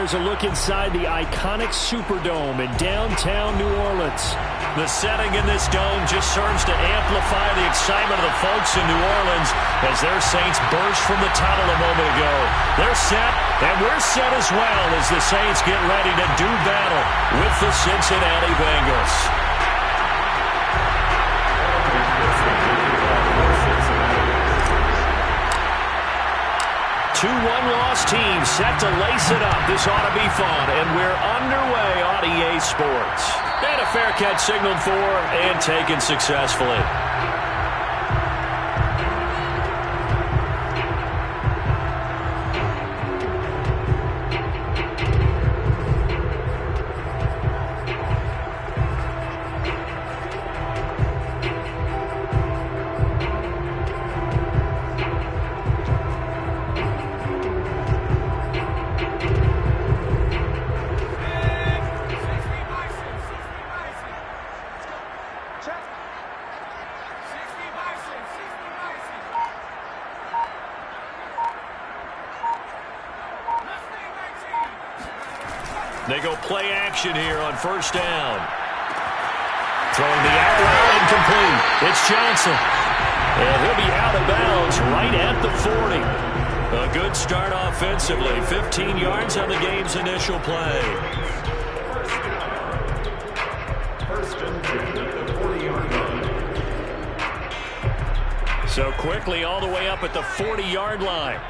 here's a look inside the iconic Superdome in downtown New Orleans. The setting in this dome just serves to amplify the excitement of the folks in New Orleans as their Saints burst from the tunnel a moment ago. They're set, and we're set as well as the Saints get ready to do battle with the Cincinnati Bengals. 2-1 loss team set to lace it up. This ought to be fun, and we're underway on EA Sports. And a fair catch signaled for and taken successfully. They go play action here on first down. Throwing the out route incomplete. It's Johnson. And he'll be out of bounds right at the 40. A good start offensively. 15 yards on the game's initial play. First and 10 at the 40-yard line. So quickly all the way up at the 40-yard line.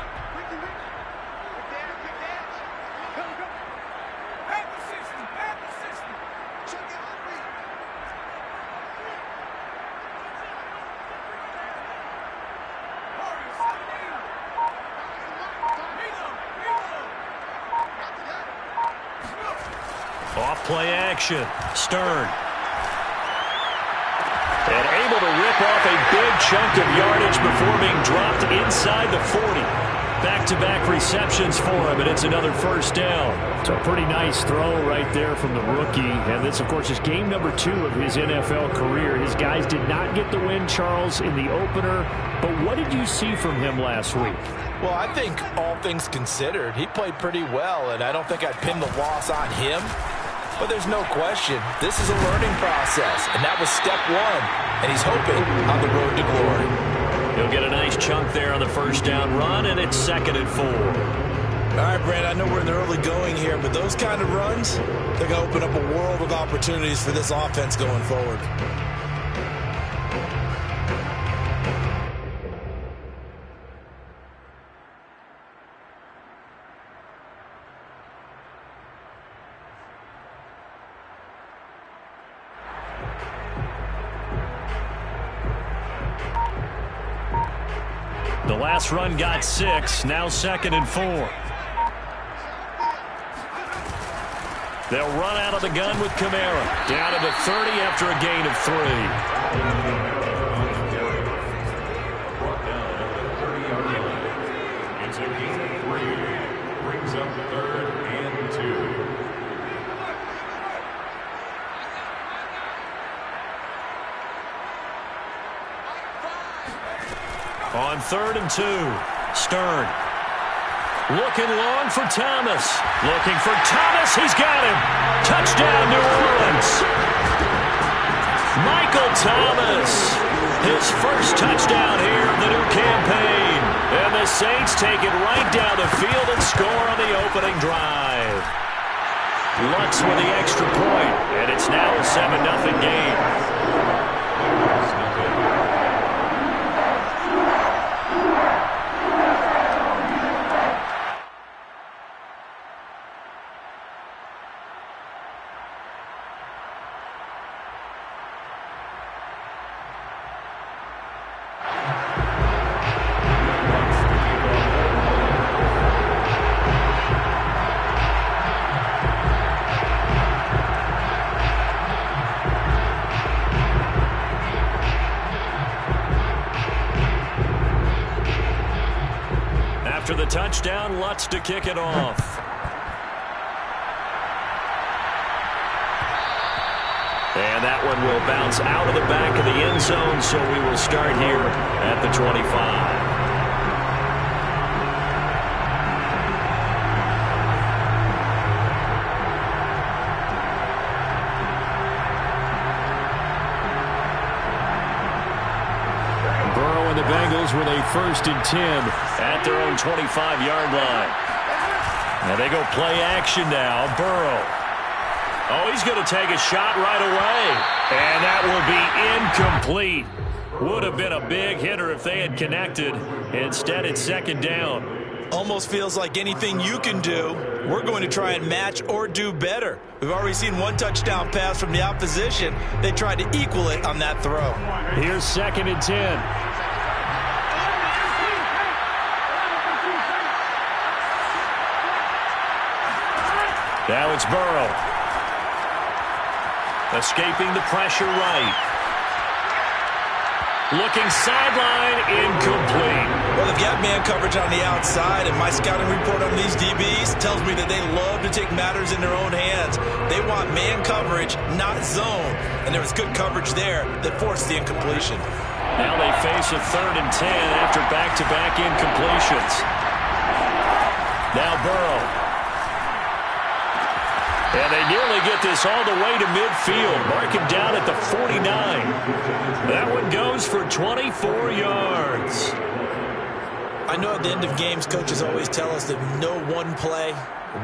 Off-play action. Stern. And able to rip off a big chunk of yardage before being dropped inside the 40. Back-to-back receptions for him, and it's another first down. It's a pretty nice throw right there from the rookie. And this, of course, is game number 2 of his NFL career. His guys did not get the win, Charles, in the opener. But what did you see from him last week? Well, I think all things considered, he played pretty well, and I don't think I'd pin the loss on him. But there's no question, this is a learning process, and that was step 1, and he's hoping on the road to glory. He'll get a nice chunk there on the first down run, and it's 2nd and 4. All right, Brad, I know we're in the early going here, but those kind of runs, they're going to open up a world of opportunities for this offense going forward. The last run got 6, now 2nd and 4. They'll run out of the gun with Kamara. Down to the 30 after a gain of 3. Brought down at the 30-yard line. It's a gain of 3. Brings up 3rd and 2. On 3rd and 2, Stern. Looking long for Thomas. Looking for Thomas. He's got him. Touchdown, New Orleans. Michael Thomas. His first touchdown here of the new campaign. And the Saints take it right down the field and score on the opening drive. Lutz with the extra point, and it's now a 7-0 game. After the touchdown, Lutz to kick it off. And that one will bounce out of the back of the end zone, so we will start here at the 25. Bengals with a 1st and 10 at their own 25-yard line. Now they go play action now. Burrow. Oh, he's going to take a shot right away. And that will be incomplete. Would have been a big hitter if they had connected. Instead, it's 2nd down. Almost feels like anything you can do, we're going to try and match or do better. We've already seen 1 touchdown pass from the opposition. They tried to equal it on that throw. Here's 2nd and 10. Now it's Burrow. Escaping the pressure right. Looking sideline, incomplete. Well, they've got man coverage on the outside, and my scouting report on these DBs tells me that they love to take matters in their own hands. They want man coverage, not zone. And there was good coverage there that forced the incompletion. Now they face a 3rd and 10 after back-to-back incompletions. Now Burrow. And they nearly get this all the way to midfield. Mark him down at the 49. That one goes for 24 yards. I know at the end of games, coaches always tell us that no one play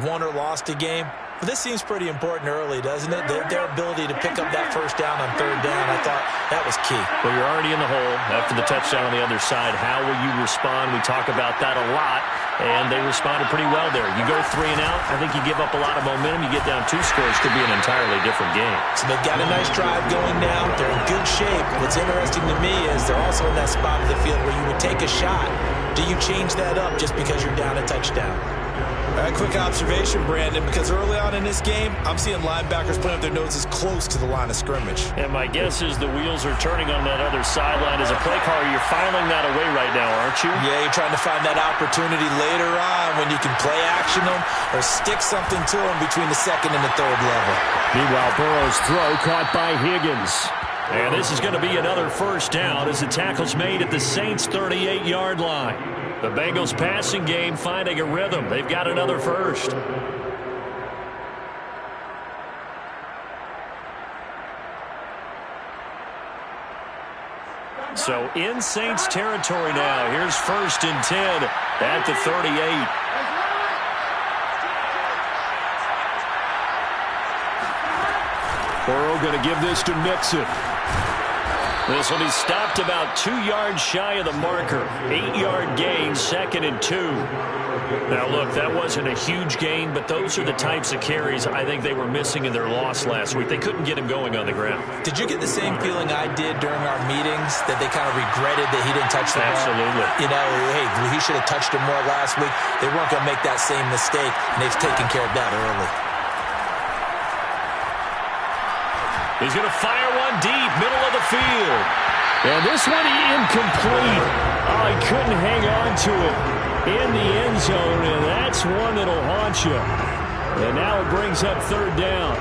won or lost a game. But this seems pretty important early, doesn't it? Their ability to pick up that 1st down on 3rd down, I thought that was key. Well, you're already in the hole after the touchdown on the other side. How will you respond? We talk about that a lot, and they responded pretty well there. You go 3 and out, I think you give up a lot of momentum. You get down 2 scores, could be an entirely different game. So they've got a nice drive going now. They're in good shape. What's interesting to me is they're also in that spot of the field where you would take a shot. Do you change that up just because you're down a touchdown? A quick observation, Brandon, because early on in this game, I'm seeing linebackers putting up their noses close to the line of scrimmage. And my guess is the wheels are turning on that other sideline. As a play caller, you're filing that away right now, aren't you? Yeah, you're trying to find that opportunity later on when you can play action them or stick something to them between the 2nd and the 3rd level. Meanwhile, Burrow's throw caught by Higgins. And this is going to be another 1st down as the tackle's made at the Saints' 38-yard line. The Bengals passing game finding a rhythm. They've got another 1st. So in Saints territory now. Here's 1st and 10 at the 38. Burrow going to give this to Mixon. This will be stopped about 2 yards shy of the marker. 8-yard gain, 2nd and 2. Now, look, that wasn't a huge gain, but those are the types of carries I think they were missing in their loss last week. They couldn't get him going on the ground. Did you get the same feeling I did during our meetings, that they kind of regretted that he didn't touch the ball? Absolutely. You know, hey, he should have touched him more last week. They weren't going to make that same mistake, and they've taken care of that early. He's going to fire one deep, middle of the field. And this one incomplete. Oh, he couldn't hang on to it in the end zone, and that's one that'll haunt you. And now it brings up 3rd down.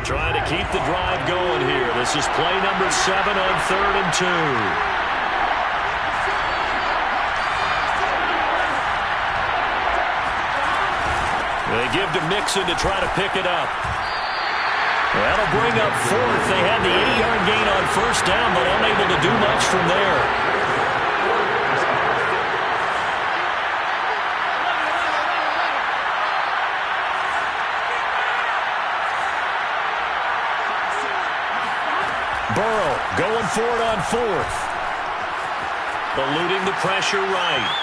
Trying to keep the drive going here. This is play number 7 on 3rd and 2. They give to Mixon to try to pick it up. That'll bring up 4th. They had the 80-yard gain on 1st down, but unable to do much from there. Burrow going for it on 4th. Eluding the pressure right.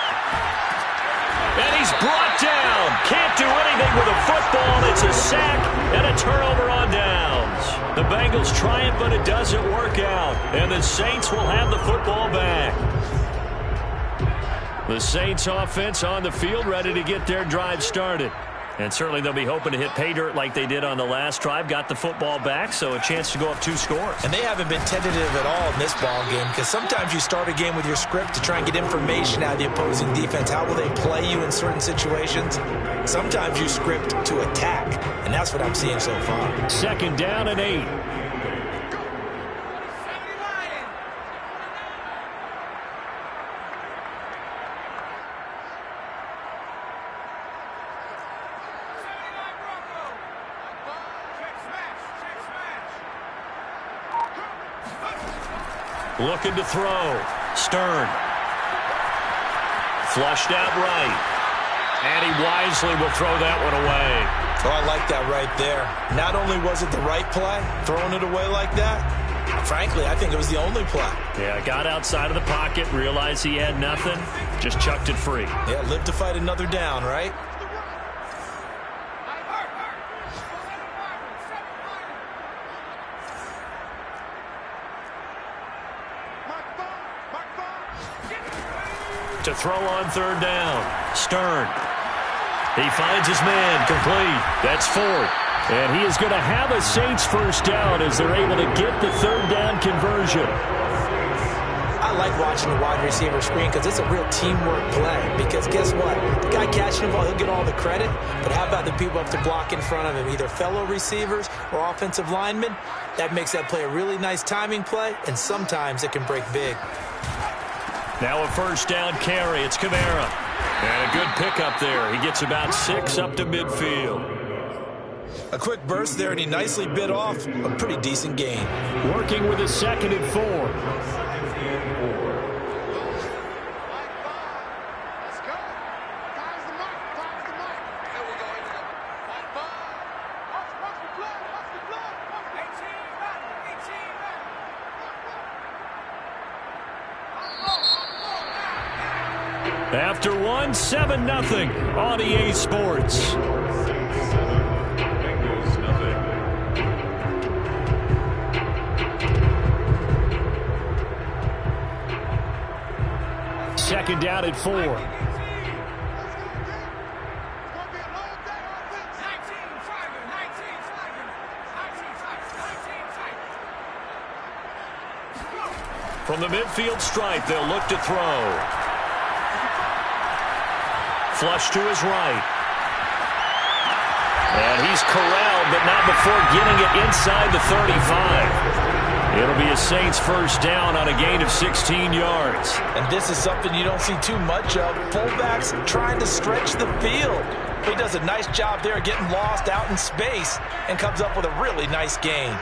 And he's brought down. Can't do anything with a football. It's a sack and a turnover on downs. The Bengals try it, but it doesn't work out. And the Saints will have the football back. The Saints offense on the field, ready to get their drive started. And certainly they'll be hoping to hit pay dirt like they did on the last drive. Got the football back, so a chance to go up 2 scores. And they haven't been tentative at all in this ball game, because sometimes you start a game with your script to try and get information out of the opposing defense. How will they play you in certain situations? Sometimes you script to attack, and that's what I'm seeing so far. 2nd down and 8. Looking to throw. Stern. Flushed out right. And he wisely will throw that one away. Oh, I like that right there. Not only was it the right play, throwing it away like that, frankly, I think it was the only play. Yeah, got outside of the pocket, realized he had nothing, just chucked it free. Yeah, live to fight another down, right? To throw on third down. Stern. He finds his man. Complete. That's fourth. And he is going to have a Saints first down as they're able to get the third down conversion. I like watching the wide receiver screen because it's a real teamwork play. Because guess what? The guy catching the ball, he'll get all the credit. But how about the people up to block in front of him, either fellow receivers or offensive linemen? That makes that play a really nice timing play, and sometimes it can break big. Now a first down carry. It's Kamara. And a good pickup there. He gets about 6 up to midfield. A quick burst there, and he nicely bit off a pretty decent gain. Working with a 2nd and 4. After one, 7-0 on EA Sports. Second down at 4. From the midfield stripe, they'll look to throw. Flush to his right. And he's corralled, but not before getting it inside the 35. It'll be a Saints first down on a gain of 16 yards. And this is something you don't see too much of. Fullbacks trying to stretch the field. He does a nice job there getting lost out in space and comes up with a really nice gain.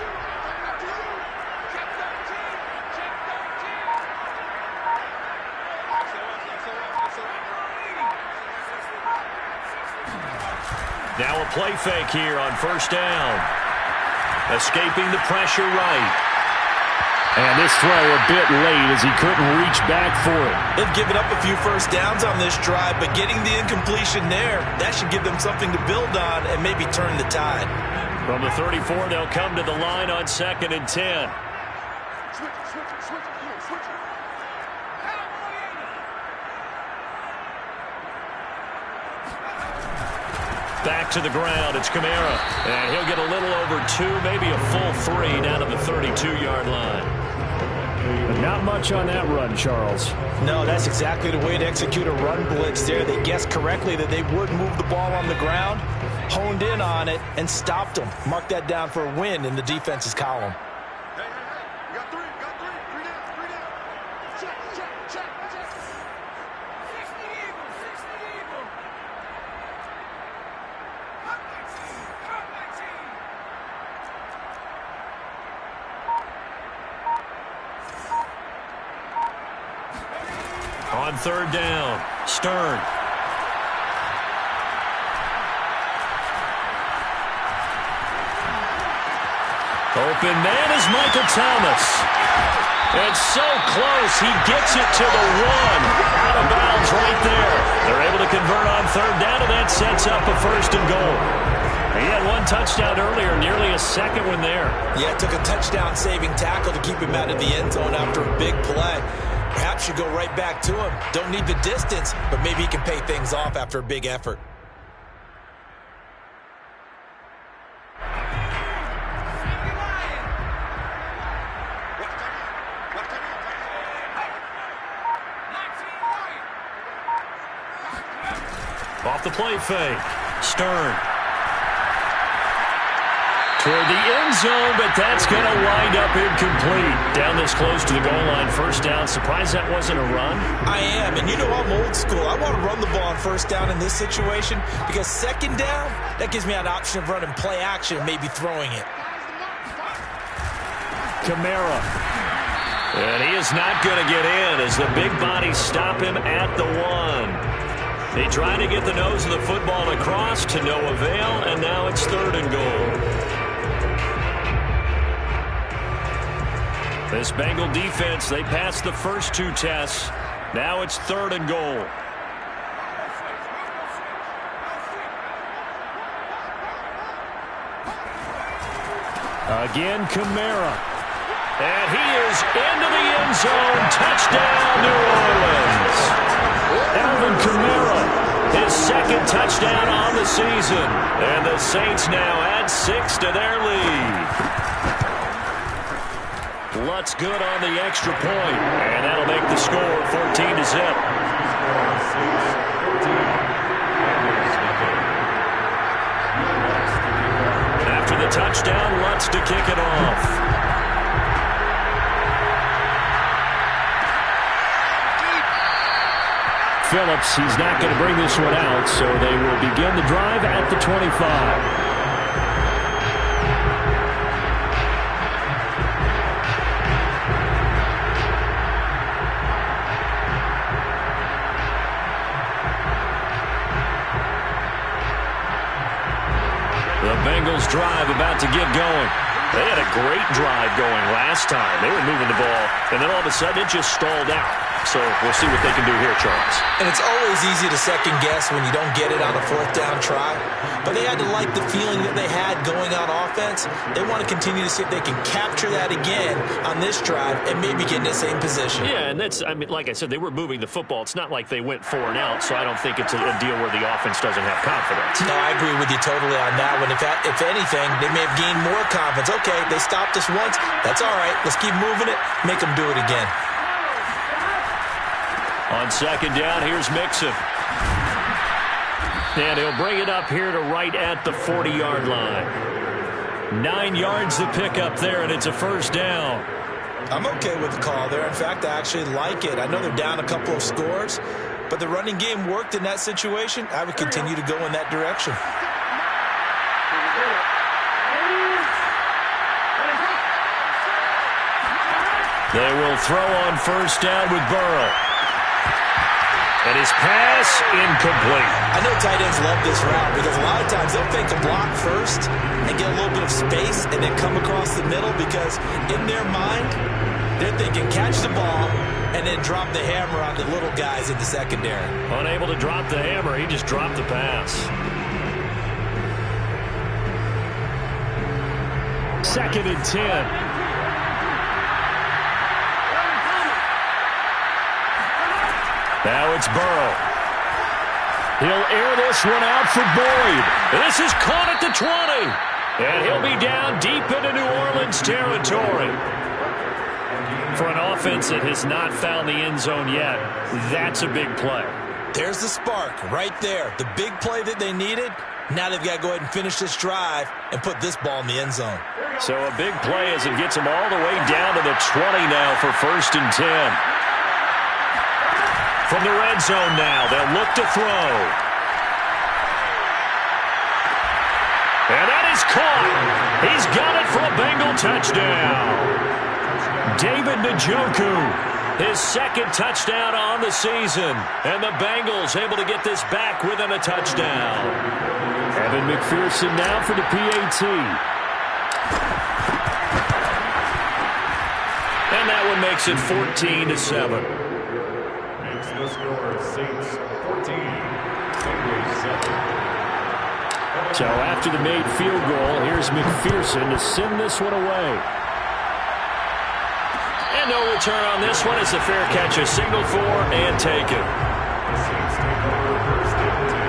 Now a play fake here on first down. Escaping the pressure right. And this throw a bit late as he couldn't reach back for it. They've given up a few first downs on this drive, but getting the incompletion there, that should give them something to build on and maybe turn the tide. From the 34, they'll come to the line on 2nd and 10. Back to the ground. It's Kamara. And he'll get a little over 2, maybe a full 3 down to the 32-yard line. But not much on that run, Charles. No, that's exactly the way to execute a run blitz there. They guessed correctly that they would move the ball on the ground, honed in on it, and stopped them. Mark that down for a win in the defense's column. On third down, Stern. Open man is Michael Thomas. It's so close. He gets it to the 1. Out of bounds right there. They're able to convert on third down, and that sets up a 1st and goal. He had 1 touchdown earlier, nearly a 2nd one there. Yeah, it took a touchdown-saving tackle to keep him out of the end zone after a big play. Perhaps you go right back to him. Don't need the distance, but maybe he can pay things off after a big effort. Off the play fake. Stern. Toward the end zone, but that's going to wind up incomplete. Down this close to the goal line, first down. Surprised that wasn't a run? I am, and you know I'm old school. I want to run the ball on first down in this situation because second down, that gives me an option of running play action and maybe throwing it. Kamara. And he is not going to get in as the big bodies stop him at the 1. He tried to get the nose of the football across to no avail, and now it's 3rd and goal. This Bengal defense, they passed the first 2 tests. Now it's 3rd and goal. Again, Kamara. And he is into the end zone. Touchdown, New Orleans. Alvin Kamara, his 2nd touchdown on the season. And the Saints now add 6 to their lead. Lutz good on the extra point. And that'll make the score 14-0. After the touchdown, Lutz to kick it off. Phillips, he's not going to bring this one out, so they will begin the drive at the 25. The Bengals drive about to get going. They had a great drive going last time. They were moving the ball, and then all of a sudden it just stalled out. So we'll see what they can do here, Charles. And it's always easy to second guess when you don't get it on a 4th down try. But they had to like the feeling that they had going on offense. They want to continue to see if they can capture that again on this drive and maybe get in the same position. Yeah, and that's, I mean, like I said, they were moving the football. It's not like they went 4 and out, so I don't think it's a deal where the offense doesn't have confidence. No, I agree with you totally on that one. If anything, they may have gained more confidence. Okay, they stopped us once. That's all right. Let's keep moving it. Make them do it again. On 2nd down, here's Mixon. And he'll bring it up here to right at the 40-yard line. 9 yards to pick up there, and it's a 1st down. I'm okay with the call there. In fact, I actually like it. I know they're down a couple of scores, but the running game worked in that situation. I would continue to go in that direction. They will throw on 1st down with Burrow. And his pass incomplete. I know tight ends love this route because a lot of times they'll fake a block first and get a little bit of space and then come across the middle because in their mind, they're thinking catch the ball and then drop the hammer on the little guys in the secondary. Unable to drop the hammer, he just dropped the pass. 2nd and 10. Now it's Burrow. He'll air this one out for Boyd. This is caught at the 20. And he'll be down deep into New Orleans territory. For an offense that has not found the end zone yet, that's a big play. There's the spark right there. The big play that they needed. Now they've got to go ahead and finish this drive and put this ball in the end zone. So a big play as it gets them all the way down to the 20 now for 1st and 10. From the red zone now, they'll look to throw. And that is caught. He's got it for a Bengal touchdown. David Njoku, his 2nd touchdown on the season. And the Bengals able to get this back within a touchdown. Evan McPherson now for the PAT. And that one makes it 14-7. The score, Saints 14, Bengals 7. So after the made field goal, here's McPherson to send this one away. And no return on this one. It's a fair catch, a signal for and taken. The Saints take over 1st and 10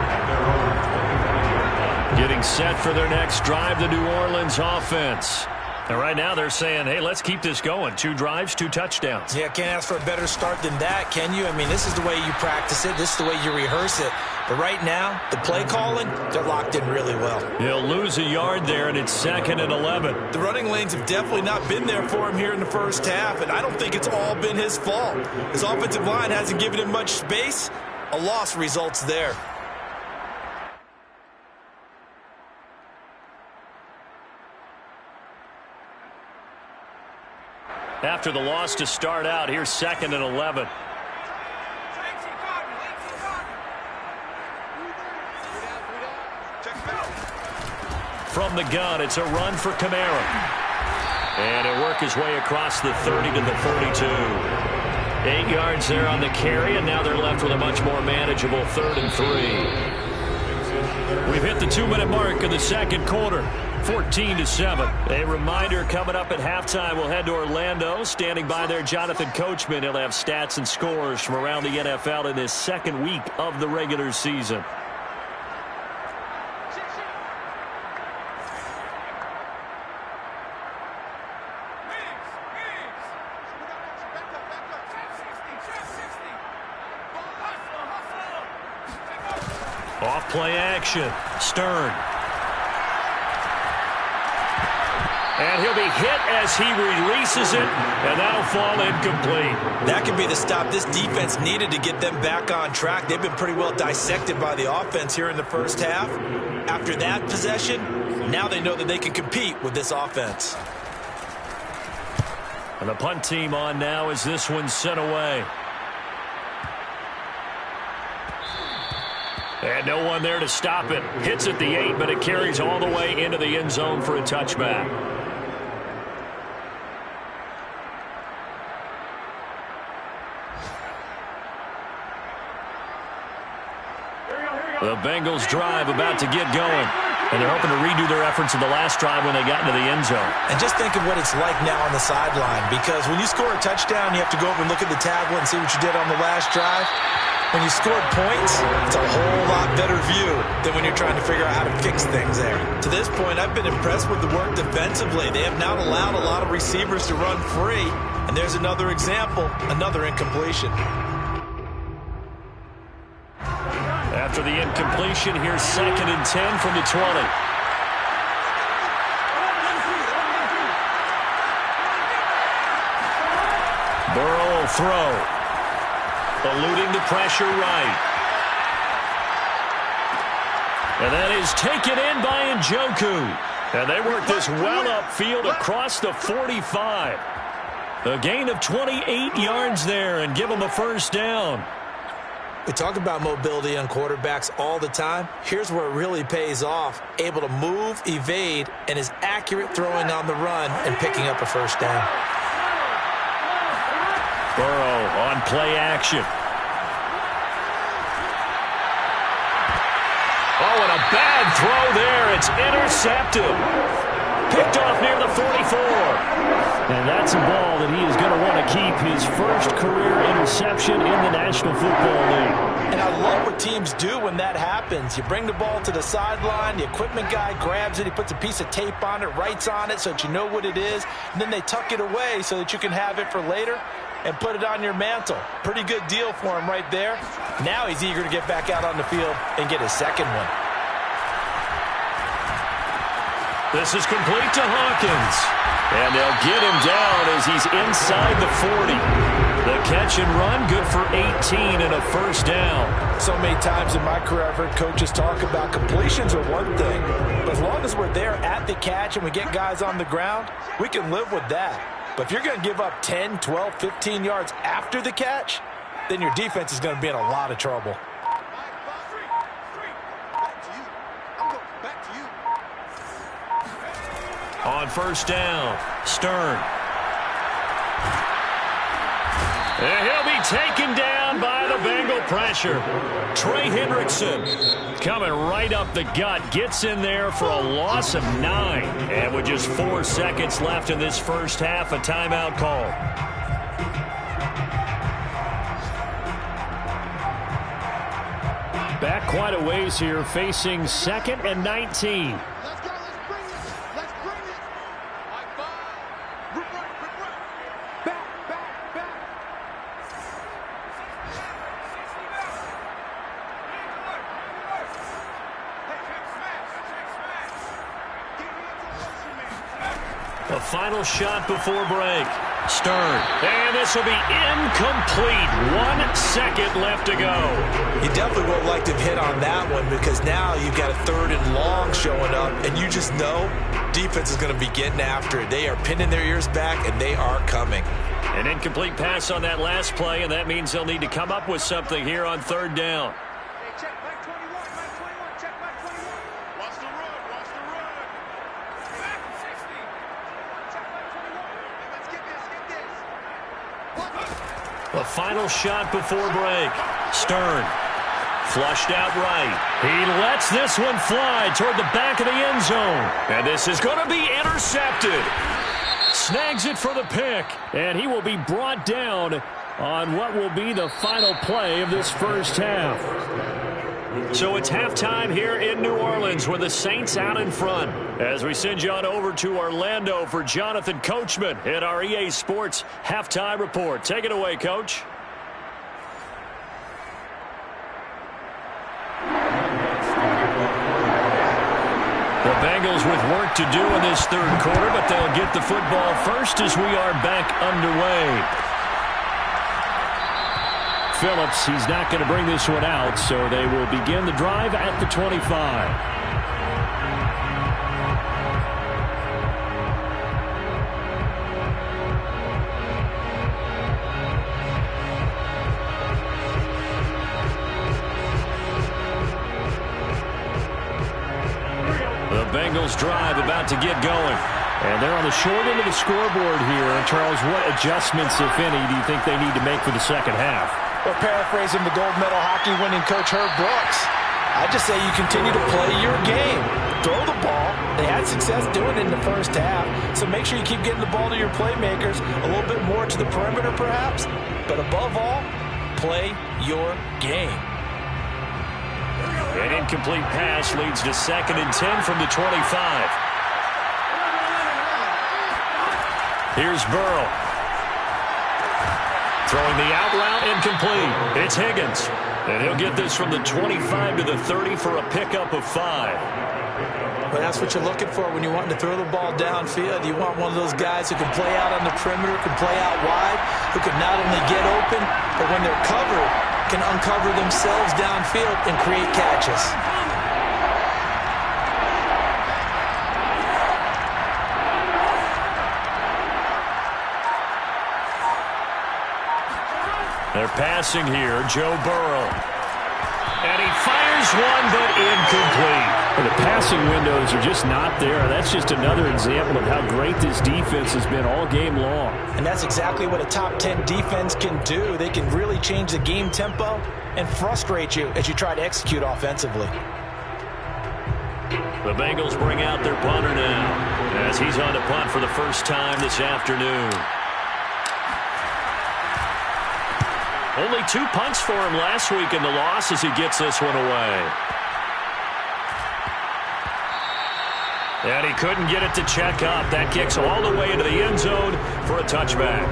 at their own 25-yard line. Getting set for their next drive, the New Orleans offense. And right now they're saying, hey, let's keep this going. 2 drives, 2 touchdowns. Yeah, can't ask for a better start than that, can you? I mean, this is the way you practice it. This is the way you rehearse it. But right now, the play calling, they're locked in really well. He'll lose a yard there, and it's 2nd and 11. The running lanes have definitely not been there for him here in the first half, and I don't think it's all been his fault. His offensive line hasn't given him much space. A loss results there. After the loss to start out, here's 2nd and 11. From the gun, it's a run for Kamara. And he'll work his way across the 30 to the 42. 8 yards there on the carry, and now they're left with a much more manageable 3rd and 3. We've hit the 2-minute mark of the second quarter. 14-7. A reminder coming up at halftime. We'll head to Orlando. Standing by there, Jonathan Coachman. He'll have stats and scores from around the NFL in this second week of the regular season. Off play action. Stern. And he'll be hit as he releases it, and that'll fall incomplete. That could be the stop this defense needed to get them back on track. They've been pretty well dissected by the offense here in the first half. After that possession, now they know that they can compete with this offense. And the punt team on now as this one's sent away. And no one there to stop it. Hits at the 8, but it carries all the way into the end zone for a touchback. The Bengals drive about to get going. And they're hoping to redo their efforts in the last drive when they got into the end zone. And just think of what it's like now on the sideline. Because when you score a touchdown, you have to go over and look at the tablet and see what you did on the last drive. When you scored points, it's a whole lot better view than when you're trying to figure out how to fix things there. To this point, I've been impressed with the work defensively. They have not allowed a lot of receivers to run free. And there's another example, another incompletion. After the incompletion, here's 2nd and 10 from the 20. Burrow will throw. Eluding the pressure right. And that is taken in by Njoku. And they work this well upfield across the 45. A gain of 28 yards there and give them a first down. We talk about mobility on quarterbacks all the time. Here's where it really pays off. Able to move, evade, and is accurate throwing on the run and picking up a first down. Burrow on play action. Oh, and a bad throw there. It's intercepted. Picked off near the 44. And that's a ball that he is going to want to keep, his first career interception in the National Football League. And I love what teams do when that happens. You bring the ball to the sideline, the equipment guy grabs it, he puts a piece of tape on it, writes on it so that you know what it is, and then they tuck it away so that you can have it for later and put it on your mantle. Pretty good deal for him right there. Now he's eager to get back out on the field and get his second one. This is complete to Hawkins. And they'll get him down as he's inside the 40. The catch and run, good for 18 and a first down. So many times in my career, I've heard coaches talk about completions are one thing. But as long as we're there at the catch and we get guys on the ground, we can live with that. But if you're going to give up 10, 12, 15 yards after the catch, then your defense is going to be in a lot of trouble. On first down, Stern. And he'll be taken down by the Bengal pressure. Trey Hendrickson coming right up the gut. Gets in there for a loss of 9. And with just 4 seconds left in this first half, a timeout call. Back quite a ways here, facing 2nd and 19. final shot before break. Stern. And this will be incomplete. 1 second left to go. You definitely would like to have hit on that one because now you've got a 3rd and long showing up, and you just know defense is going to be getting after it. They are pinning their ears back, and they are coming. An incomplete pass on that last play, and that means they'll need to come up with something here on 3rd down. Check back 21, check back 21. Watch the run. Back 60. Check back 21. Let's get this. The final shot before break. Stern. Flushed out right. He lets this one fly toward the back of the end zone. And this is going to be intercepted. Snags it for the pick. And he will be brought down on what will be the final play of this first half. So it's halftime here in New Orleans with the Saints out in front. As we send you on over to Orlando for Jonathan Coachman at our EA Sports Halftime Report. Take it away, Coach. The Bengals with work to do in this 3rd quarter, but they'll get the football first as we are back underway. Phillips, he's not going to bring this one out, so they will begin the drive at the 25. The Bengals drive about to get going. And they're on the short end of the scoreboard here. Charles, what adjustments, if any, do you think they need to make for the second half? Well, paraphrasing the gold medal hockey winning coach Herb Brooks, I just say you continue to play your game. Throw the ball. They had success doing it in the first half, so make sure you keep getting the ball to your playmakers, a little bit more to the perimeter perhaps, but above all, play your game. An incomplete pass leads to 2nd and 10 from the 25. Here's Burrow. Throwing the out route incomplete. It's Higgins. And he'll get this from the 25 to the 30 for a pickup of 5. Well, that's what you're looking for when you want to throw the ball downfield. You want one of those guys who can play out on the perimeter, can play out wide, who can not only get open, but when they're covered, can uncover themselves downfield and create catches. They're passing here, Joe Burrow. And he fires one, but incomplete. Well, the passing windows are just not there. That's just another example of how great this defense has been all game long. And that's exactly what a top 10 defense can do. They can really change the game tempo and frustrate you as you try to execute offensively. The Bengals bring out their punter now as he's on to punt for the first time this afternoon. Only 2 punts for him last week in the loss as he gets this one away. And he couldn't get it to check up. That kicks all the way into the end zone for a touchback.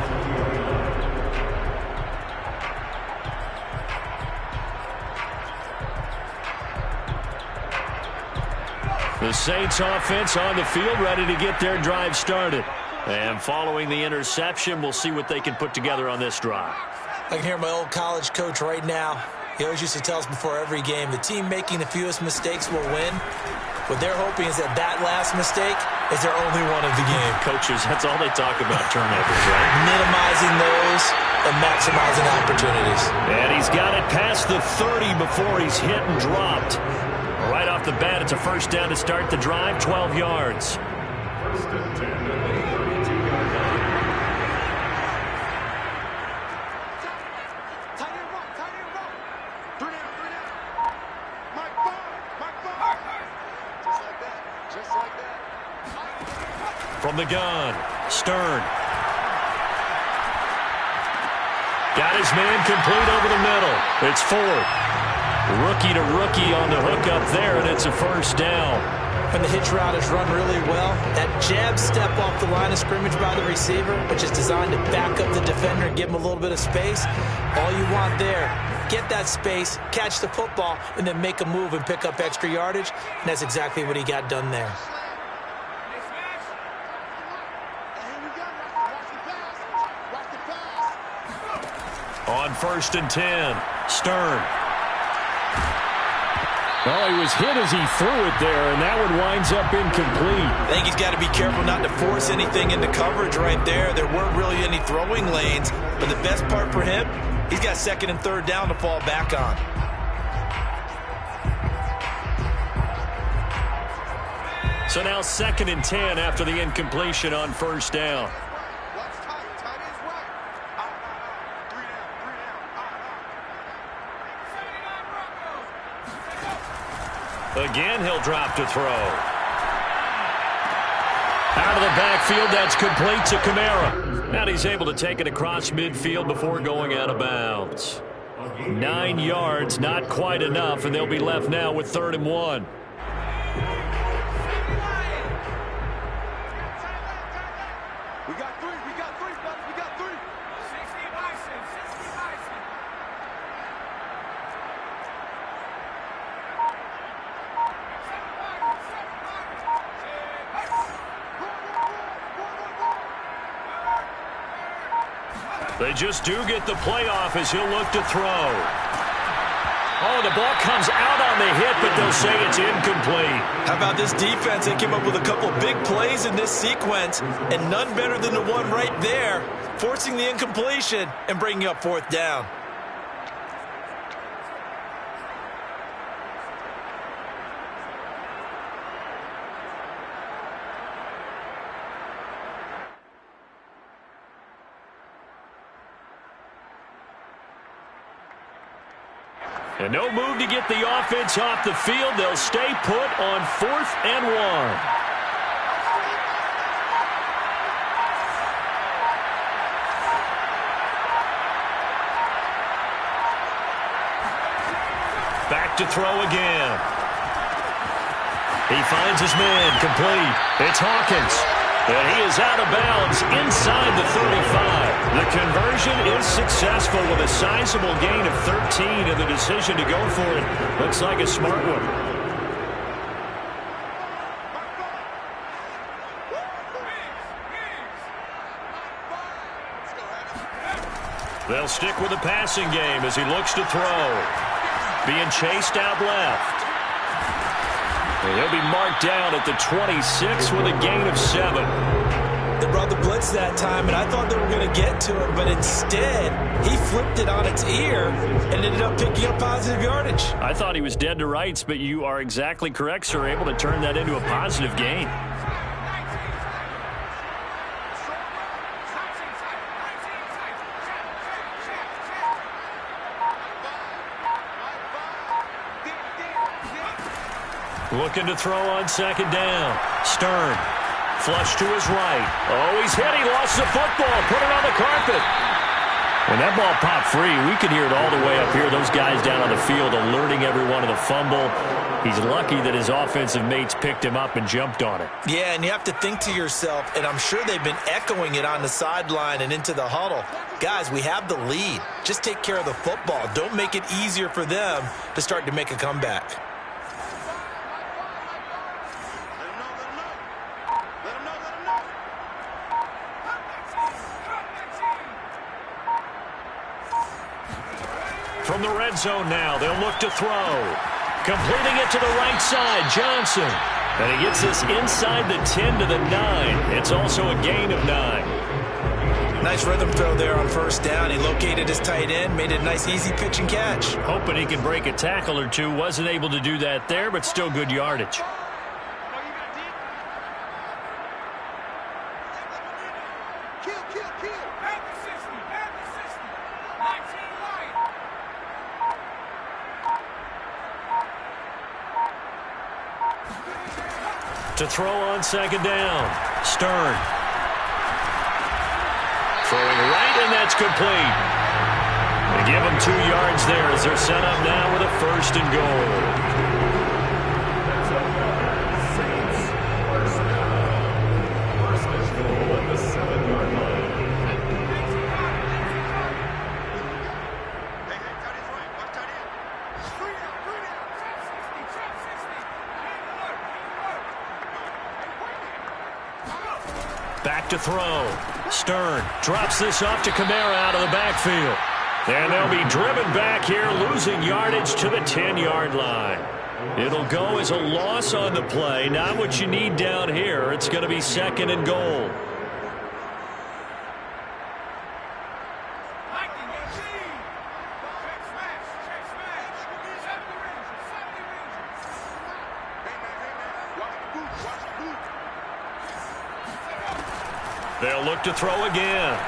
The Saints offense on the field, ready to get their drive started. And following the interception, we'll see what they can put together on this drive. I can hear my old college coach right now. He always used to tell us before every game, the team making the fewest mistakes will win. What they're hoping is that that last mistake is their only one of the game. Coaches, that's all they talk about, turnovers, right? Minimizing those and maximizing opportunities. And he's got it past the 30 before he's hit and dropped. Right off the bat, it's a first down to start the drive, 12 yards. First and 10 at the 32-yard line. From the gun, Stern. Got his man complete over the middle. It's Ford. Rookie to rookie on the hook up there, and it's a first down. When the hitch route is run really well, that jab step off the line of scrimmage by the receiver, which is designed to back up the defender and give him a little bit of space, all you want there, get that space, catch the football, and then make a move and pick up extra yardage, and that's exactly what he got done there. On 1st and 10, Stern. Well, he was hit as he threw it there, and that one winds up incomplete. I think he's got to be careful not to force anything into coverage right there. There weren't really any throwing lanes, but the best part for him, he's got 2nd and 3rd down to fall back on. So now 2nd and 10 after the incompletion on 1st down. Again, he'll drop to throw. Out of the backfield, that's complete to Kamara. And he's able to take it across midfield before going out of bounds. 9 yards, not quite enough, and they'll be left now with 3rd and 1. We got three, fellas, we got three. 60 bison, 60 bison. They just do get the playoff as he'll look to throw. Oh, the ball comes out on the hit, but they'll say it's incomplete. How about this defense? They came up with a couple big plays in this sequence, and none better than the one right there, forcing the incompletion and bringing up 4th down. And no move to get the offense off the field. They'll stay put on 4th and 1. Back to throw again. He finds his man, complete. It's Hawkins. And he is out of bounds inside the 35. The conversion is successful with a sizable gain of 13, and the decision to go for it looks like a smart one. They'll stick with the passing game as he looks to throw. Being chased out left. And he'll be marked down at the 26 with a gain of 7. They brought the blitz that time, and I thought they were going to get to it, but instead, he flipped it on its ear and ended up picking up positive yardage. I thought he was dead to rights, but you are exactly correct, sir. Able to turn that into a positive gain. Looking to throw on 2nd down. Stern. Flush to his right. Oh, he's hit. He lost the football. Put it on the carpet. When that ball popped free, we could hear it all the way up here. Those guys down on the field alerting everyone of the fumble. He's lucky that his offensive mates picked him up and jumped on it. Yeah, and you have to think to yourself, and I'm sure they've been echoing it on the sideline and into the huddle. Guys, we have the lead. Just take care of the football. Don't make it easier for them to start to make a comeback. From the red zone now, they'll look to throw. Completing it to the right side, Johnson. And he gets this inside the 10 to the 9. It's also a gain of 9. Nice rhythm throw there on 1st down. He located his tight end, made it a nice easy pitch and catch. Hoping he can break a tackle or two. Wasn't able to do that there, but still good yardage. To throw on 2nd down. Stern. Throwing right, and that's complete. They give him 2 yards there as they're set up now with a 1st and goal. Back to throw. Stern drops this off to Kamara out of the backfield. And they'll be driven back here, losing yardage to the 10-yard line. It'll go as a loss on the play. Not what you need down here. It's going to be 2nd and goal. They'll look to throw again.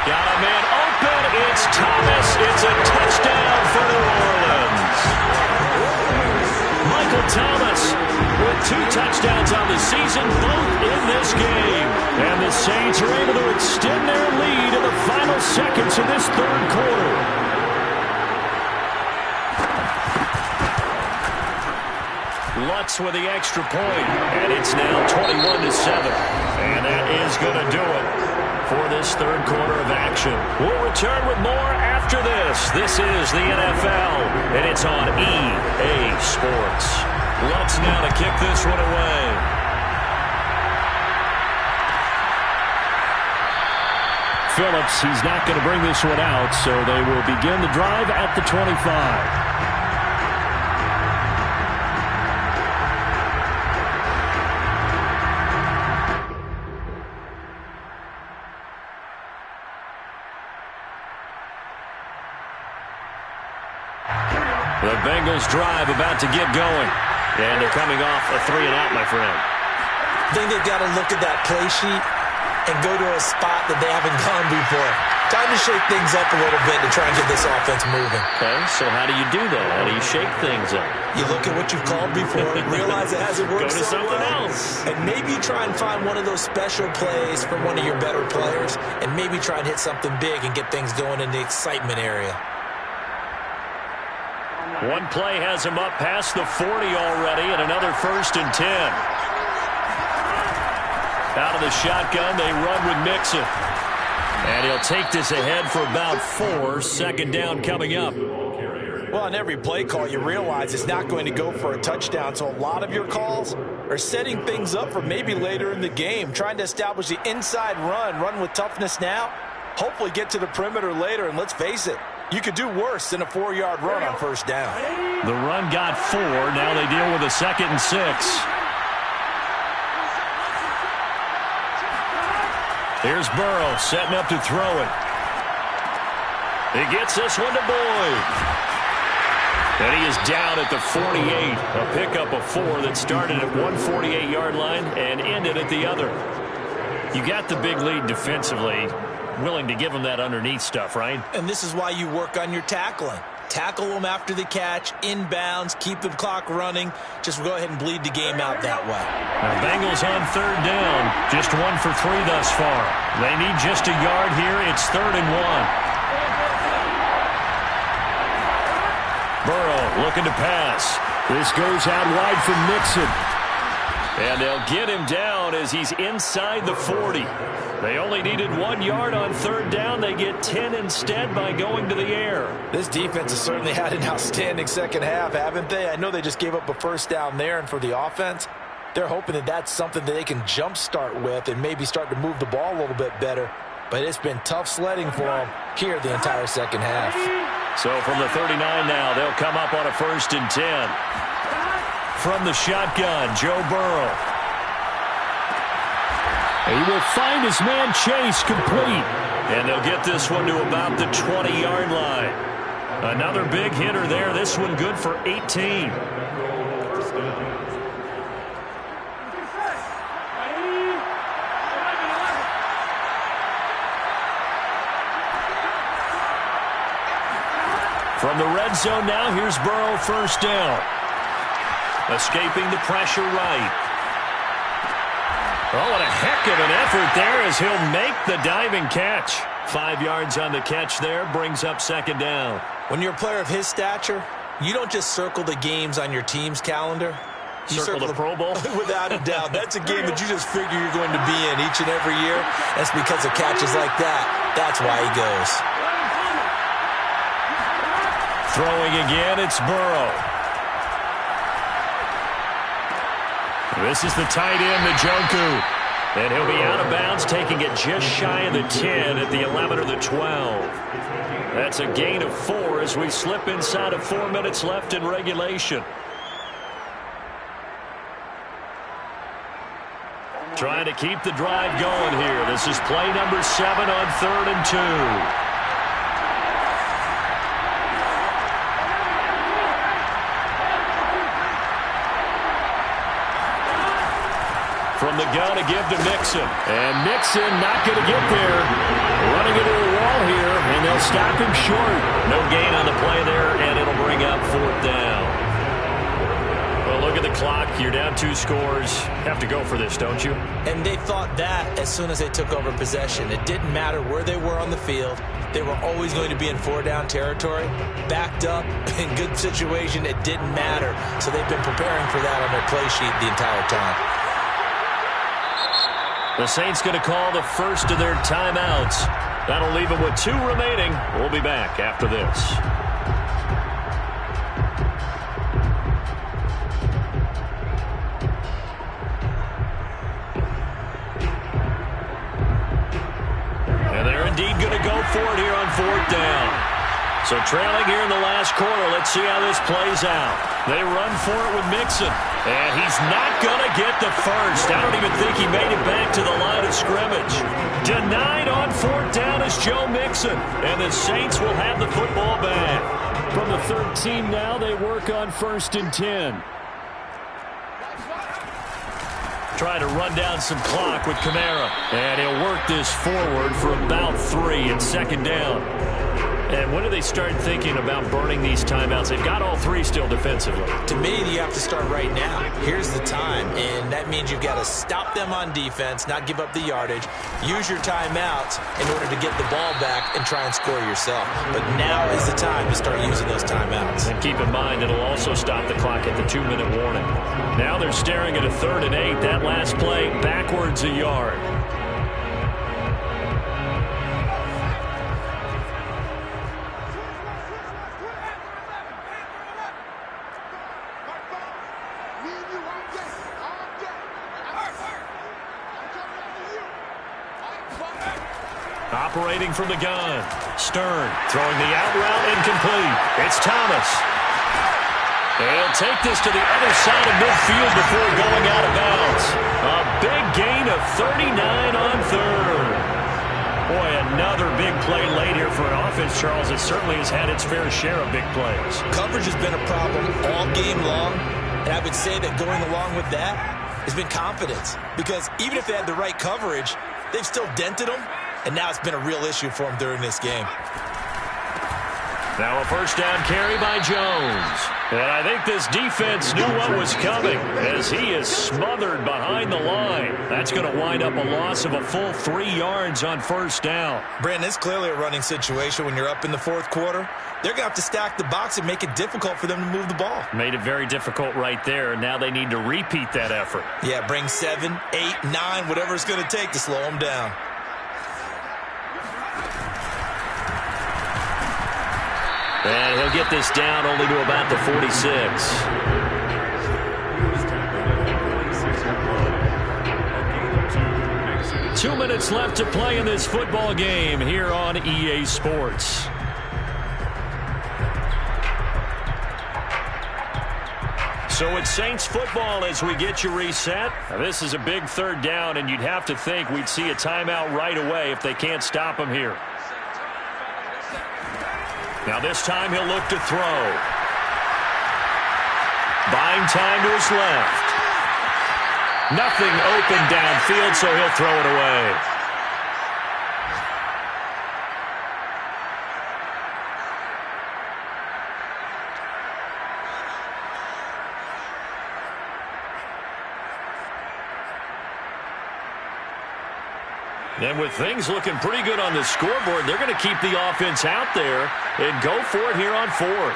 Got a man open. It's Thomas. It's a touchdown for New Orleans. Michael Thomas with 2 touchdowns on the season, both in this game. And the Saints are able to extend their lead in the final seconds of this 3rd quarter. Lutz with the extra point, and it's now 21-7. And that is going to do it for this 3rd quarter of action. We'll return with more after this. This is the NFL, and it's on EA Sports. Lutz now to kick this one away. Phillips, he's not going to bring this one out, so they will begin the drive at the 25. The Bengals drive about to get going. And they're coming off a 3-and-out, my friend. I think they've got to look at that play sheet and go to a spot that they haven't gone before. Time to shake things up a little bit to try and get this offense moving. Okay, so how do you do that? How do you shake things up? You look at what you've called before, realize it hasn't worked Go to so something well, else. and maybe try and find one of those special plays from one of your better players, and maybe try and hit something big and get things going in the excitement area. One play has him up past the 40 already, and another 1st and 10. Out of the shotgun, they run with Mixon. And he'll take this ahead for about 4. 2nd down coming up. Well, on every play call, you realize it's not going to go for a touchdown, so a lot of your calls are setting things up for maybe later in the game, trying to establish the inside run with toughness now, hopefully get to the perimeter later, and let's face it, you could do worse than a 4-yard run on 1st down. The run got 4. Now they deal with a 2nd and 6. Here's Burrow setting up to throw it. He gets this one to Boyd. And he is down at the 48. A pickup of 4 that started at 148-yard line and ended at the other. You got the big lead defensively. Willing to give them that underneath stuff, right? And this is why you work on your tackling. Tackle them after the catch, inbounds, keep the clock running. Just go ahead and bleed the game out that way. Now, Bengals on 3rd down. Just 1 for 3 thus far. They need just a yard here. It's 3rd and 1. Burrow looking to pass. This goes out wide for Mixon. And they'll get him down as he's inside the 40. They only needed 1 yard on 3rd down. They get 10 instead by going to the air. This defense has certainly had an outstanding 2nd half, haven't they? I know they just gave up a 1st down there, and for the offense, they're hoping that that's something that they can jumpstart with and maybe start to move the ball a little bit better. But it's been tough sledding for them here the entire 2nd half. So from the 39 now, they'll come up on a 1st and 10. From the shotgun, Joe Burrow. He will find his man Chase complete. And they'll get this one to about the 20-yard line. Another big hitter there. This one good for 18. From the red zone now, here's Burrow 1st down. Escaping the pressure right. Oh, what a heck of an effort there as he'll make the diving catch. 5 yards on the catch there, brings up 2nd down. When you're a player of his stature, you don't just circle the games on your team's calendar. You circle the Pro Bowl? Without a doubt. That's a game that you just figure you're going to be in each and every year. That's because of catches like that. That's why he goes. Throwing again, it's Burrow. This is the tight end, Njoku. And he'll be out of bounds, taking it just shy of the 10 at the 11 or the 12. That's a gain of 4 as we slip inside of 4 minutes left in regulation. Trying to keep the drive going here. This is play number 7 on 3rd and 2. From the gun to give to Mixon. And Mixon not going to get there. Running into a wall here, and they'll stop him short. No gain on the play there, and it'll bring up 4th down. Well, look at the clock. You're down 2 scores. Have to go for this, don't you? And they thought that as soon as they took over possession. It didn't matter where they were on the field. They were always going to be in 4-down territory. Backed up, in good situation, it didn't matter. So they've been preparing for that on their play sheet the entire time. The Saints going to call the first of their timeouts. That'll leave them with 2 remaining. We'll be back after this. And they're indeed going to go for it here on 4th down. So trailing here in the last quarter, let's see how this plays out. They run for it with Mixon. And he's not going to get the first. I don't even think he made it back to the line of scrimmage. Denied on 4th down is Joe Mixon. And the Saints will have the football back. From the 13 now, they work on 1st and 10. Trying to run down some clock with Kamara. And he'll work this forward for about 3 at 2nd down. And when do they start thinking about burning these timeouts? They've got all 3 still defensively. To me, you have to start right now. Here's the time, and that means you've got to stop them on defense, not give up the yardage, use your timeouts in order to get the ball back and try and score yourself. But now is the time to start using those timeouts. And keep in mind, it'll also stop the clock at the 2-minute warning. Now they're staring at a 3rd and 8. That last play, backwards a yard. Operating from the gun. Stern throwing the out route incomplete. It's Thomas. And he'll take this to the other side of midfield before going out of bounds. A big gain of 39 on 3rd. Boy, another big play late here for an offense, Charles. It certainly has had its fair share of big plays. Coverage has been a problem all game long. And I would say that going along with that has been confidence. Because even if they had the right coverage, they've still dented them. And now it's been a real issue for him during this game. Now a 1st down carry by Jones. And I think this defense knew what was coming as he is smothered behind the line. That's going to wind up a loss of a full 3 yards on 1st down. Brandon, it's clearly a running situation when you're up in the 4th quarter. They're going to have to stack the box and make it difficult for them to move the ball. Made it very difficult right there. Now they need to repeat that effort. Yeah, bring 7, 8, 9, whatever it's going to take to slow them down. And he'll get this down only to about the 46. Two minutes left to play in this football game here on EA Sports. So it's Saints football as we get you reset. Now this is a big 3rd down, and you'd have to think we'd see a timeout right away if they can't stop him here. Now this time he'll look to throw. Buying time to his left. Nothing open downfield, so he'll throw it away. And with things looking pretty good on the scoreboard, they're going to keep the offense out there and go for it here on 4th.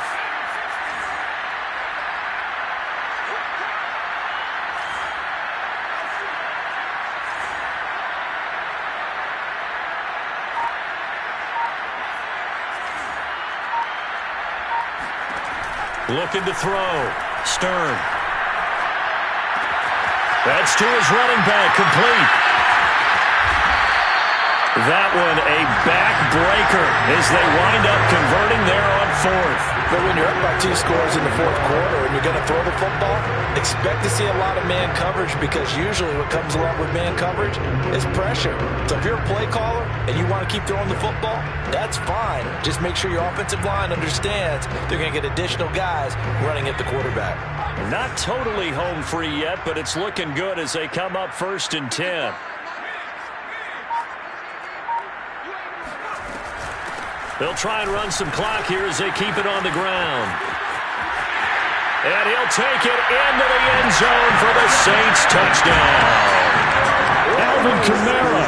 Looking to throw. Stern. That's to his running back, complete. That one a backbreaker as they wind up converting there on fourth. But when you're up by 2 scores in the fourth quarter and you're going to throw the football, expect to see a lot of man coverage because usually what comes along with man coverage is pressure. So if you're a play caller and you want to keep throwing the football, that's fine. Just make sure your offensive line understands they're going to get additional guys running at the quarterback. Not totally home free yet, but it's looking good as they come up 1st and 10. They'll try and run some clock here as they keep it on the ground. And he'll take it into the end zone for the Saints touchdown. Alvin Kamara,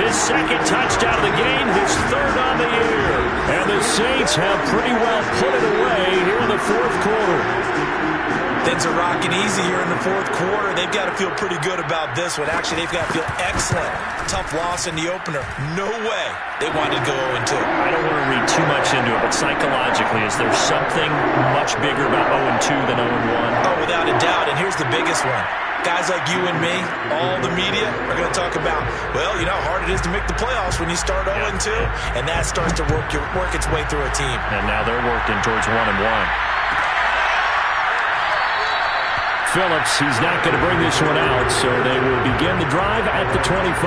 his 2nd touchdown of the game, his 3rd on the year. And the Saints have pretty well put it away here in the 4th quarter. Things are rocking easy here in the 4th quarter. They've got to feel pretty good about this one. Actually, they've got to feel excellent. Tough loss in the opener. No way they wanted to go 0-2. I don't want to read too much into it, but psychologically, is there something much bigger about 0-2 than 0-1? Oh, without a doubt. And here's the biggest one. Guys like you and me, all the media, are going to talk about, well, you know how hard it is to make the playoffs when you start 0-2. And that starts to work its way through a team. And now they're working towards 1-1. Phillips, he's not going to bring this one out, so they will begin the drive at the 25.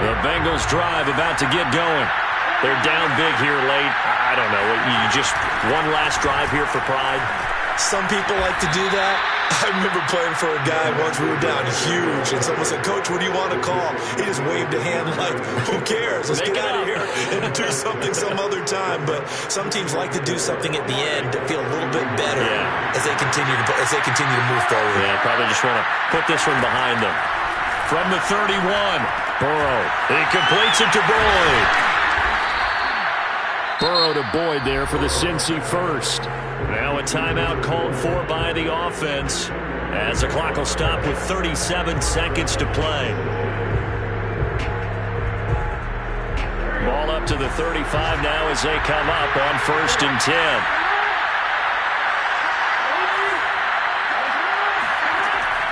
The Bengals drive about to get going. They're down big here late. I don't know. You just one last drive here for pride. Some people like to do that. I remember playing for a guy once. We were down huge, and someone said, "Coach, what do you want to call?" He just waved a hand like, "Who cares? Let's get out of here and do something some other time." But some teams like to do something at the end to feel a little bit better as they continue to move forward. Yeah, probably just want to put this one behind them. From the 31, Burrow. He completes it to Boyd. Burrow to Boyd there for the Cincy first. Now a timeout called for by the offense as the clock will stop with 37 seconds to play. Ball up to the 35 now as they come up on 1st and 10.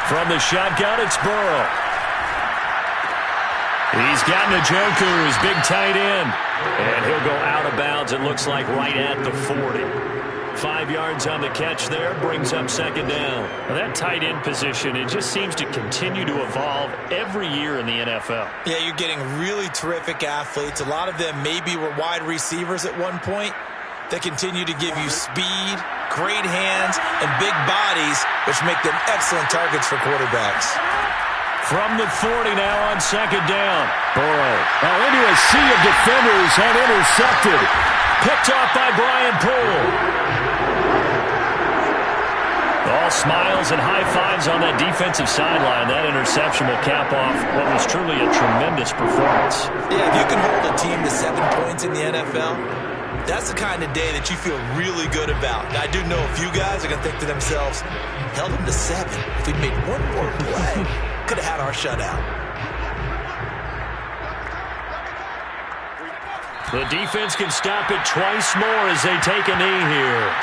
From the shotgun, it's Burrow. He's got Njoku, his big tight end. And he'll go out of bounds, it looks like, right at the 40. 5 yards on the catch there, brings up 2nd down. Well, that tight end position, it just seems to continue to evolve every year in the NFL. Yeah, you're getting really terrific athletes. A lot of them maybe were wide receivers at one point. They continue to give you speed, great hands, and big bodies, which make them excellent targets for quarterbacks. From the 40 now on 2nd down. Burrow into a sea of defenders and intercepted. Picked off by Brian Poole. All smiles and high fives on that defensive sideline. That interception will cap off what was truly a tremendous performance. Yeah, if you can hold a team to 7 points in the NFL, that's the kind of day that you feel really good about. Now, I do know a few guys are going to think to themselves, held them to 7. If we'd made one more play, could have had our shutout. The defense can stop it twice more as they take a knee here.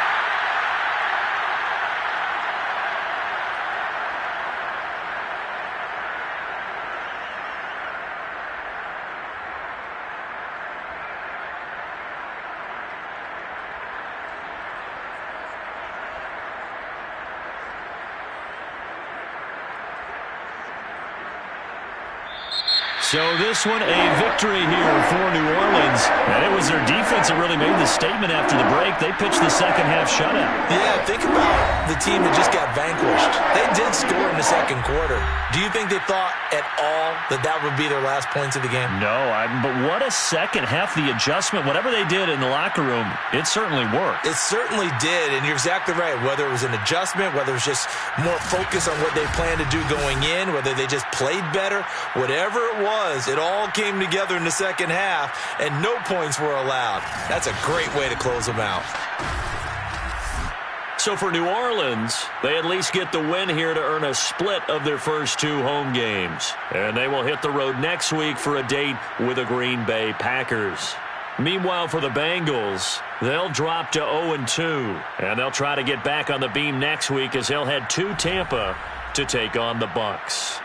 So this one, a victory here for New Orleans. And it was their defense that really made the statement after the break. They pitched the second half shutout. Yeah, think about the team that just got vanquished. They did score in the second quarter. Do you think they thought at all that that would be their last points of the game? No, but what a second half. The adjustment, whatever they did in the locker room, it certainly worked. It certainly did, and you're exactly right. Whether it was an adjustment, whether it was just more focus on what they planned to do going in, whether they just played better, whatever it was, it all came together in the second half, and no points were allowed. That's a great way to close them out. So for New Orleans, they at least get the win here to earn a split of their first 2 home games. And they will hit the road next week for a date with the Green Bay Packers. Meanwhile, for the Bengals, they'll drop to 0-2. And they'll try to get back on the beam next week as they'll head to Tampa to take on the Bucs.